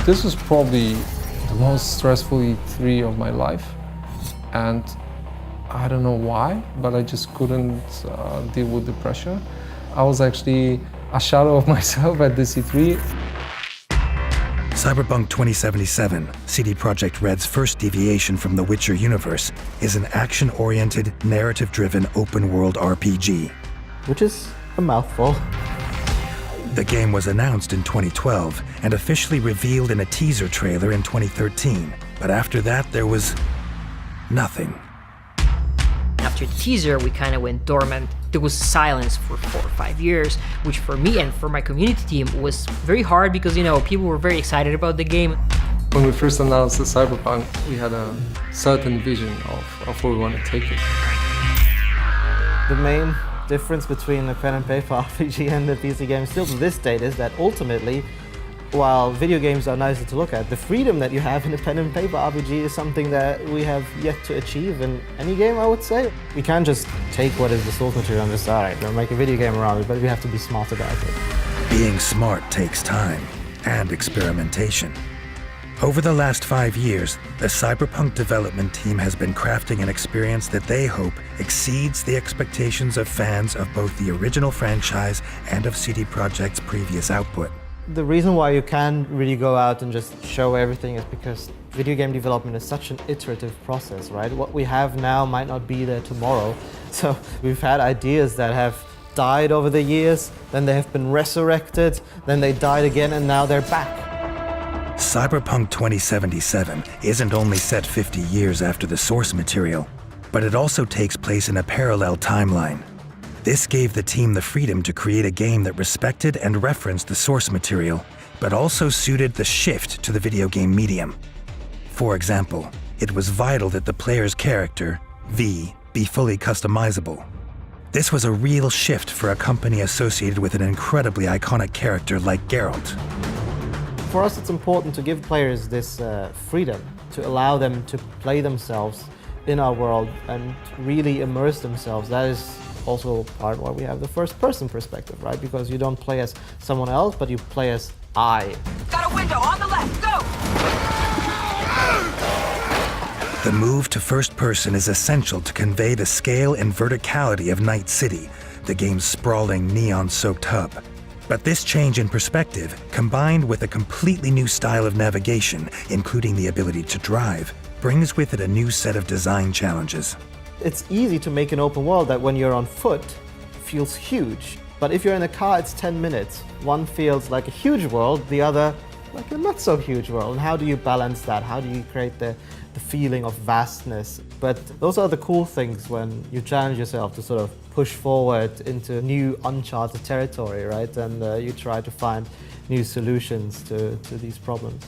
This was probably the most stressful E3 of my life, and I don't know why, but I just couldn't deal with the pressure. I was actually a shadow of myself at this E3. Cyberpunk 2077, CD Projekt Red's first deviation from the Witcher universe, is an action-oriented, narrative-driven open-world RPG. Which is a mouthful. The game was announced in 2012 and officially revealed in a teaser trailer in 2013. But after that, there was nothing. After the teaser, we kind of went dormant. There was silence for 4 or 5 years, which for me and for my community team was very hard because, you know, people were very excited about the game. When we first announced the Cyberpunk, we had a certain vision of where we want to take it. The main difference between a pen and paper RPG and a PC game still to this date is that ultimately, while video games are nicer to look at, the freedom that you have in a pen and paper RPG is something that we have yet to achieve in any game, I would say. We can't just take what is the source material and just, all right, we'll make a video game around it, but we have to be smart about it. Being smart takes time and experimentation. Over the last 5 years, the Cyberpunk development team has been crafting an experience that they hope exceeds the expectations of fans of both the original franchise and of CD Projekt's previous output. The reason why you can't really go out and just show everything is because video game development is such an iterative process, right? What we have now might not be there tomorrow. So we've had ideas that have died over the years, then they have been resurrected, then they died again, and now they're back. Cyberpunk 2077 isn't only set 50 years after the source material, but it also takes place in a parallel timeline. This gave the team the freedom to create a game that respected and referenced the source material, but also suited the shift to the video game medium. For example, it was vital that the player's character, V, be fully customizable. This was a real shift for a company associated with an incredibly iconic character like Geralt. For us, it's important to give players this freedom, to allow them to play themselves in our world and really immerse themselves. That is also part of why we have the first-person perspective, right? Because you don't play as someone else, but you play as I. Got a window on the left, go! The move to first person is essential to convey the scale and verticality of Night City, the game's sprawling, neon-soaked hub. But this change in perspective, combined with a completely new style of navigation, including the ability to drive, brings with it a new set of design challenges. It's easy to make an open world that when you're on foot feels huge. But if you're in a car, it's 10 minutes. One feels like a huge world, the other like a not so huge world. And how do you balance that? How do you create the feeling of vastness? But those are the cool things when you challenge yourself to sort of push forward into new uncharted territory, right? And you try to find new solutions to these problems.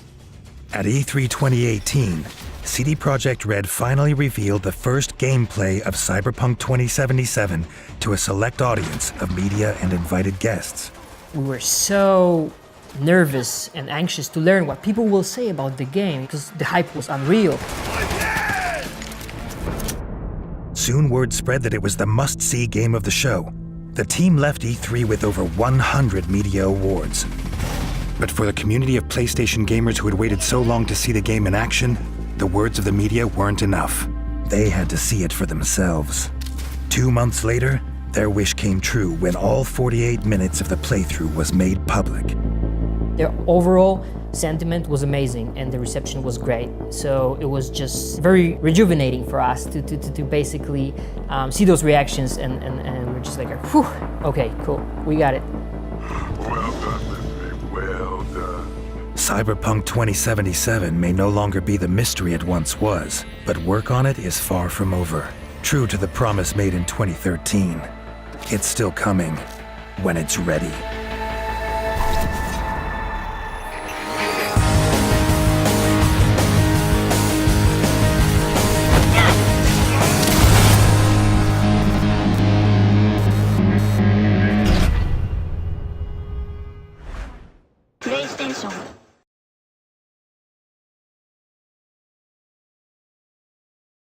At E3 2018, CD Projekt Red finally revealed the first gameplay of Cyberpunk 2077 to a select audience of media and invited guests. We were so nervous and anxious to learn what people will say about the game because the hype was unreal. Soon word spread that it was the must-see game of the show. The team left E3 with over 100 media awards. But for the community of PlayStation gamers who had waited so long to see the game in action, the words of the media weren't enough. They had to see it for themselves. 2 months later, their wish came true when all 48 minutes of the playthrough was made public. Their overall sentiment was amazing and the reception was great. So it was just very rejuvenating for us to basically see those reactions and we're just like, whew, okay, cool, we got it. Well done, Leslie, well done. Cyberpunk 2077 may no longer be the mystery it once was, but work on it is far from over. True to the promise made in 2013, it's still coming when it's ready.